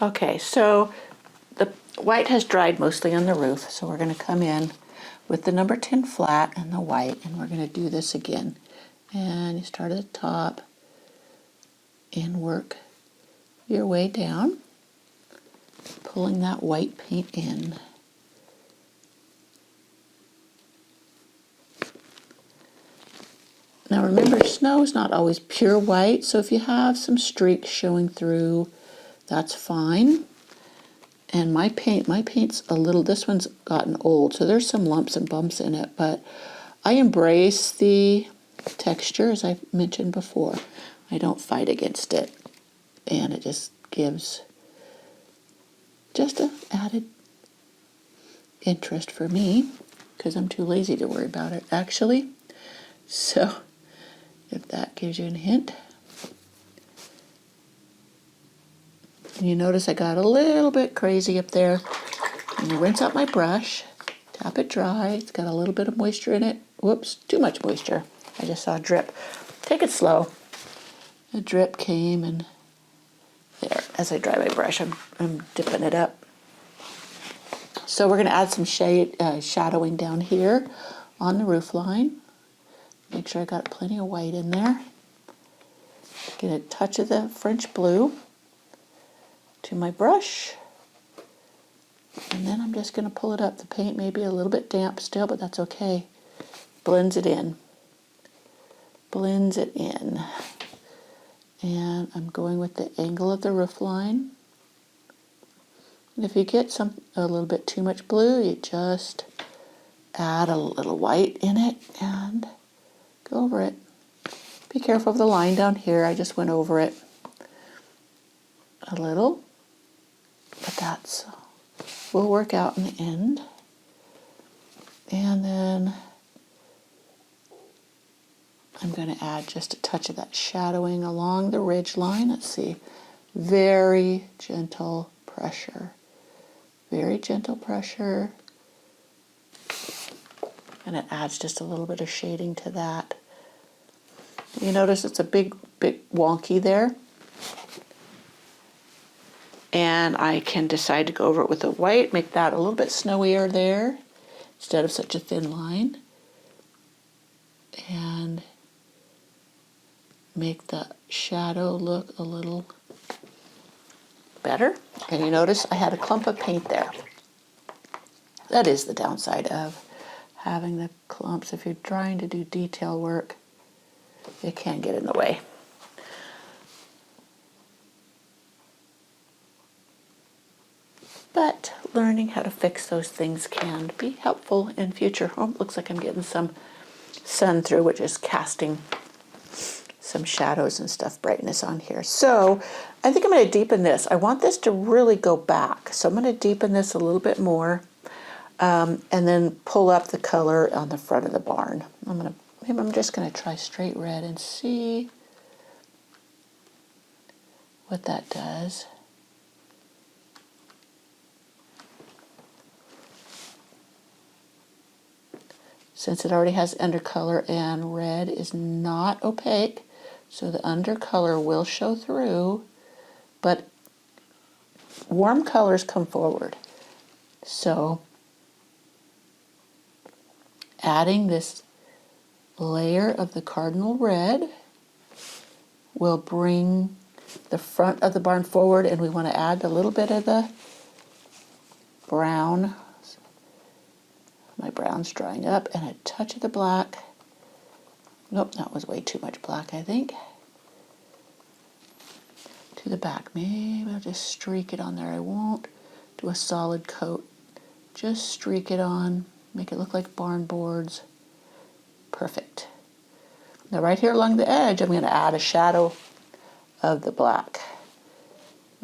Okay, so the white has dried mostly on the roof, so we're going to come in with the number 10 flat and the white, and we're going to do this again. And you start at the top and work your way down, pulling that white paint in. Now remember, snow is not always pure white, so if you have some streaks showing through, that's fine. And my paint's a little, this one's gotten old, so there's some lumps and bumps in it, but I embrace the texture, as I mentioned before. I don't fight against it, and it just gives just an added interest for me, because I'm too lazy to worry about it, actually. So, if that gives you a hint. And you notice I got a little bit crazy up there. And I rinse out my brush, tap it dry. It's got a little bit of moisture in it. Whoops, too much moisture. I just saw a drip. Take it slow. The drip came, and there, as I dry my brush, I'm dipping it up. So we're going to add some shadowing down here on the roof line. Make sure I got plenty of white in there. Get a touch of the French blue to my brush, and then I'm just going to pull it up. The paint may be a little bit damp still, but that's okay. Blends it in. Blends it in. And I'm going with the angle of the roof line. And if you get a little bit too much blue, you just add a little white in it and go over it. Be careful of the line down here. I just went over it a little. But that's will work out in the end. And then I'm going to add just a touch of that shadowing along the ridge line. Let's see. Very gentle pressure. Very gentle pressure. And it adds just a little bit of shading to that. You notice it's a big wonky there. And I can decide to go over it with the white, make that a little bit snowier there instead of such a thin line. And make the shadow look a little better. And you notice I had a clump of paint there. That is the downside of having the clumps. If you're trying to do detail work, it can get in the way. But learning how to fix those things can be helpful in future. Oh, looks like I'm getting some sun through, which is casting some shadows and stuff, brightness on here. So I think I'm going to deepen this. I want this to really go back. So I'm going to deepen this a little bit more, and then pull up the color on the front of the barn. I'm just going to try straight red and see what that does. Since it already has undercolor and red is not opaque, so the undercolor will show through, but warm colors come forward. So adding this layer of the cardinal red will bring the front of the barn forward, and we want to add a little bit of the brown. My brown's drying up, and a touch of the black. Nope, that was way too much black, I think. To the back. Maybe I'll just streak it on there. I won't do a solid coat. Just streak it on, make it look like barn boards. Perfect. Now right here along the edge, I'm going to add a shadow of the black.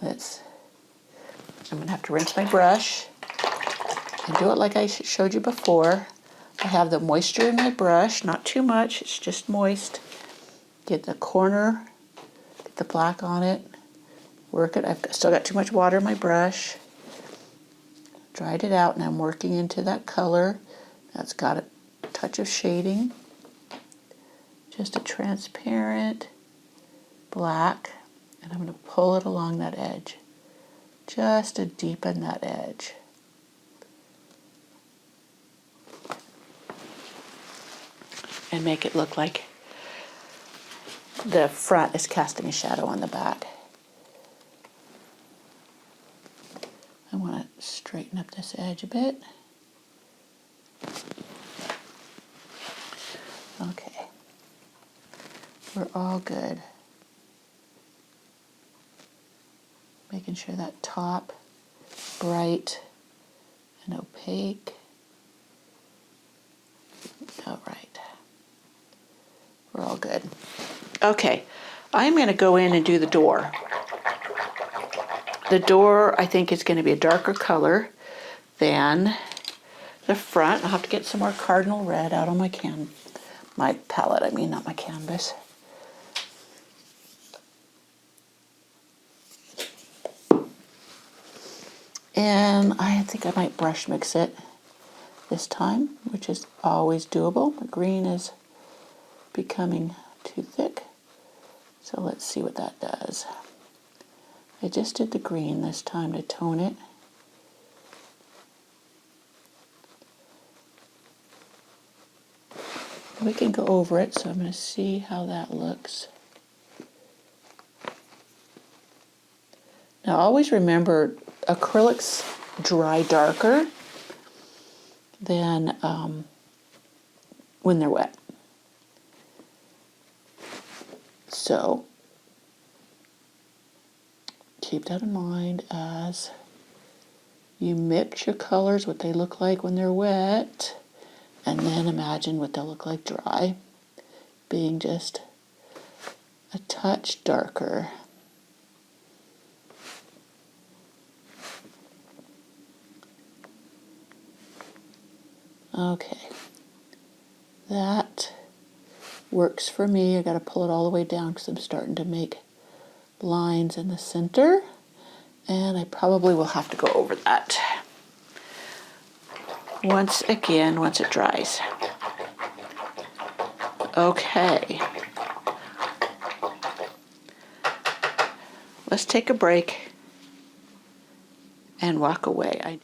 I'm going to have to rinse my brush and do it like I showed you before. I have the moisture in my brush, not too much, it's just moist. Get the corner, get the black on it, work it. I've still got too much water in my brush. Dried it out, and I'm working into that color. That's got a touch of shading. Just a transparent black, and I'm going to pull it along that edge. just to deepen that edge. And make it look like the front is casting a shadow on the back. I want to straighten up this edge a bit. Okay, we're all good. Making sure that top bright and opaque. All right, we're all good. Okay, I'm going to go in and do the door. The door, I think, is going to be a darker color than the front. I'll have to get some more cardinal red out on my palette. I mean, not my canvas. And I think I might brush mix it this time, which is always doable. The green is becoming too thick. So let's see what that does. I just did the green this time to tone it. We can go over it, so I'm going to see how that looks. Now always remember, acrylics dry darker than when they're wet. So keep that in mind as you mix your colors, what they look like when they're wet, and then imagine what they'll look like dry, being just a touch darker. Okay, that works for me. I got to pull it all the way down because I'm starting to make lines in the center, and I probably will have to go over that once it dries. Okay, let's take a break and walk away.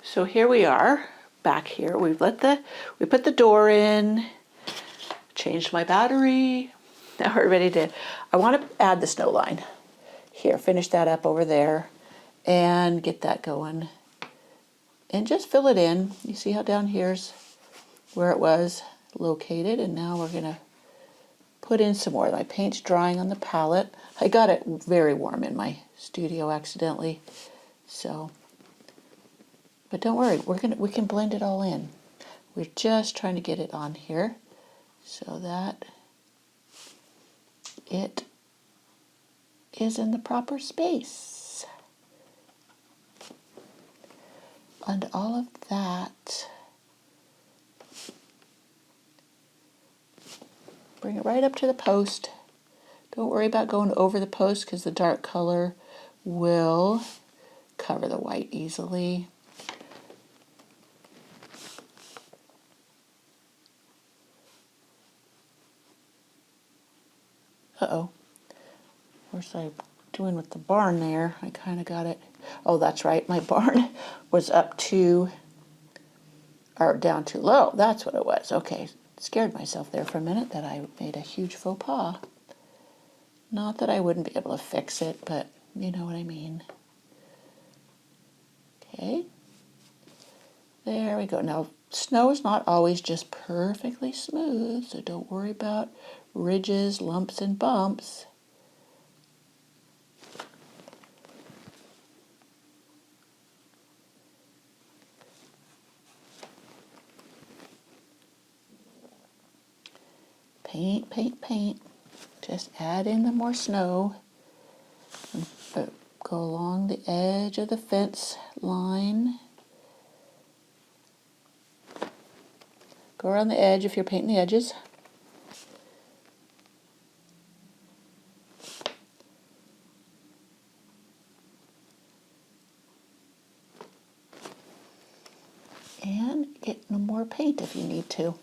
So here we are back here. We put the door in, changed my battery. Now we're ready to, I want to add the snow line. Here, finish that up over there and get that going. And just fill it in. You see how down here's where it was located, and now we're gonna put in some more. My paint's drying on the palette. I got it very warm in my studio accidentally, so. But don't worry, we can blend it all in. We're just trying to get it on here so that it is in the proper space. And all of that, bring it right up to the post. Don't worry about going over the post because the dark color will cover the white easily. Uh-oh. What was I doing with the barn there? I kind of got it. Oh, that's right. My barn was up too, or down too low. That's what it was. Okay. Scared myself there for a minute that I made a huge faux pas. Not that I wouldn't be able to fix it, but you know what I mean. Okay. There we go. Now, snow is not always just perfectly smooth, so don't worry about ridges, lumps, and bumps. Paint, paint, paint. Just add in the more snow. And go along the edge of the fence line. Go around the edge if you're painting the edges. And get some more paint if you need to.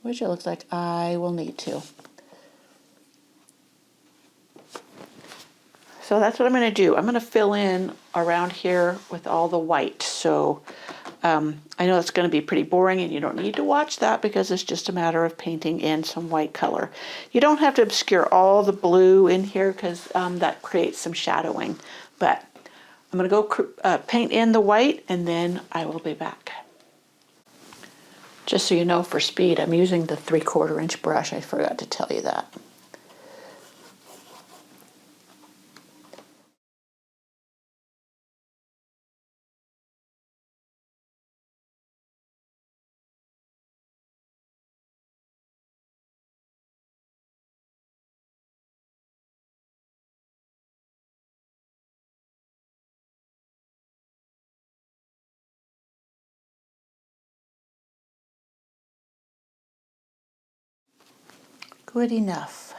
Which it looks like I will need to. So that's what I'm going to do. I'm going to fill in around here with all the white. So I know it's going to be pretty boring and you don't need to watch that because it's just a matter of painting in some white color. You don't have to obscure all the blue in here because that creates some shadowing. But I'm going to go paint in the white and then I will be back. Just so you know, for speed, I'm using the 3/4 inch brush. I forgot to tell you that. Good enough.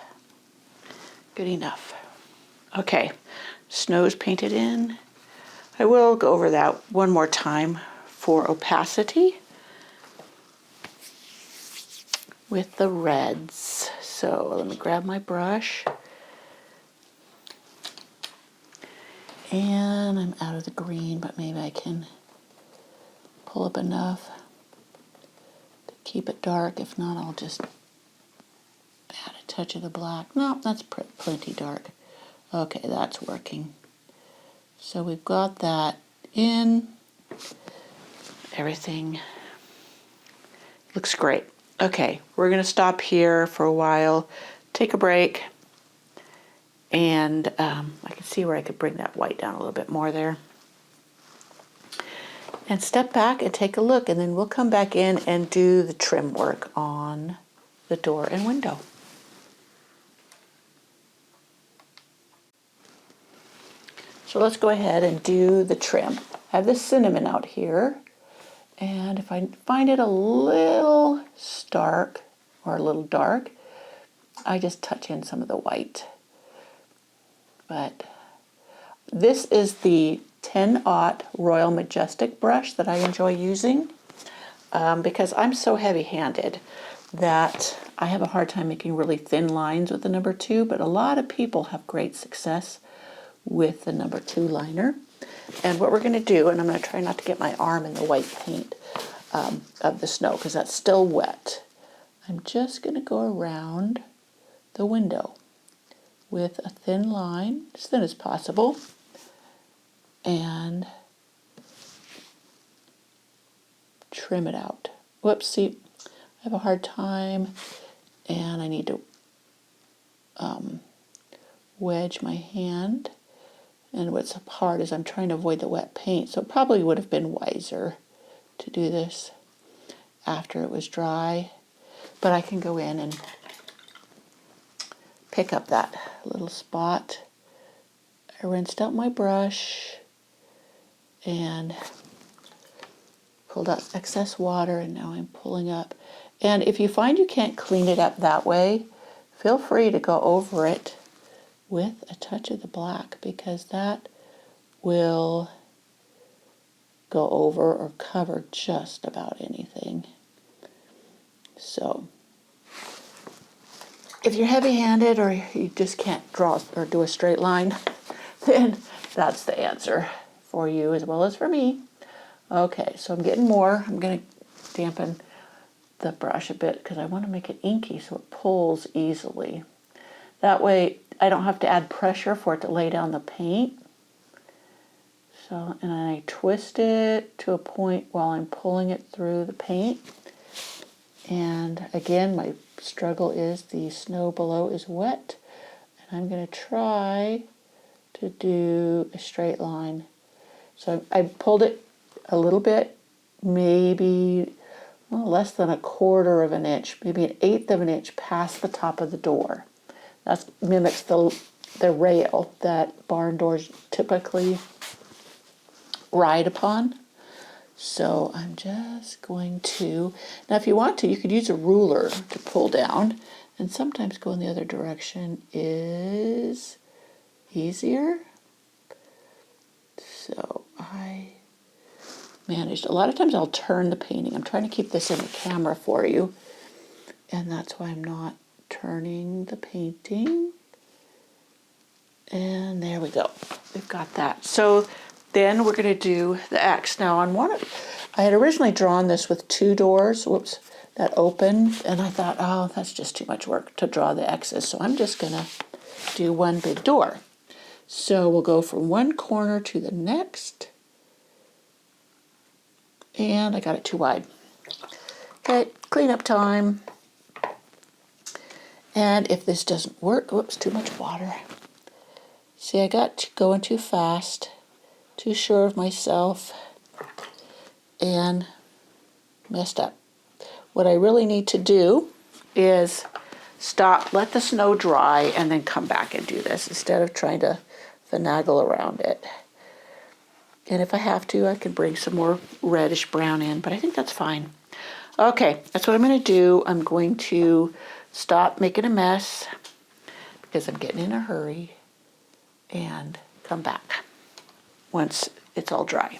Good enough. Okay, snow's painted in. I will go over that one more time for opacity with the reds. So let me grab my brush. And I'm out of the green, but maybe I can pull up enough to keep it dark. If not, I'll just add a touch of the black. No, that's plenty dark. Okay, that's working. So we've got that in. Everything looks great. Okay, we're going to stop here for a while, take a break, and I can see where I could bring that white down a little bit more there. And step back and take a look, and then we'll come back in and do the trim work on the door and window. So let's go ahead and do the trim. I have this cinnamon out here, and if I find it a little stark or a little dark, I just touch in some of the white. But this is the 10-aught Royal Majestic brush that I enjoy using because I'm so heavy-handed that I have a hard time making really thin lines with the number 2, but a lot of people have great success with the number 2 liner. And what we're going to do, and I'm going to try not to get my arm in the white paint of the snow because that's still wet. I'm just going to go around the window with a thin line, as thin as possible, and trim it out. Whoops, see, I have a hard time, and I need to wedge my hand. And what's hard is I'm trying to avoid the wet paint, so it probably would have been wiser to do this after it was dry. But I can go in and pick up that little spot. I rinsed out my brush and pulled out excess water, and now I'm pulling up. And if you find you can't clean it up that way, feel free to go over it with a touch of the black because that will go over or cover just about anything. So if you're heavy-handed or you just can't draw or do a straight line, then that's the answer for you as well as for me. Okay, so I'm getting more. I'm going to dampen the brush a bit because I want to make it inky so it pulls easily. That way I don't have to add pressure for it to lay down the paint. So, and I twist it to a point while I'm pulling it through the paint. And again, my struggle is the snow below is wet. And I'm going to try to do a straight line. So I pulled it a little bit, maybe less than 1/4 of an inch, maybe 1/8 of an inch past the top of the door. That mimics the rail that barn doors typically ride upon. So I'm just going to, now if you want to, you could use a ruler to pull down, and sometimes going the other direction is easier. So I managed, a lot of times I'll turn the painting. I'm trying to keep this in the camera for you, and that's why I'm not turning the painting. And there we go. We've got that. So then we're going to do the X. Now on one, I had originally drawn this with 2 doors, whoops, that open, and I thought, oh, that's just too much work to draw the X's. So I'm just going to do 1 big door. So we'll go from one corner to the next. And I got it too wide. Okay, cleanup time. And if this doesn't work, whoops, too much water. See, I got going too fast, too sure of myself, and messed up. What I really need to do is stop, let the snow dry, and then come back and do this instead of trying to finagle around it. And if I have to, I can bring some more reddish brown in, but I think that's fine. Okay, that's what I'm going to do. I'm going to stop making a mess because I'm getting in a hurry and come back once it's all dry.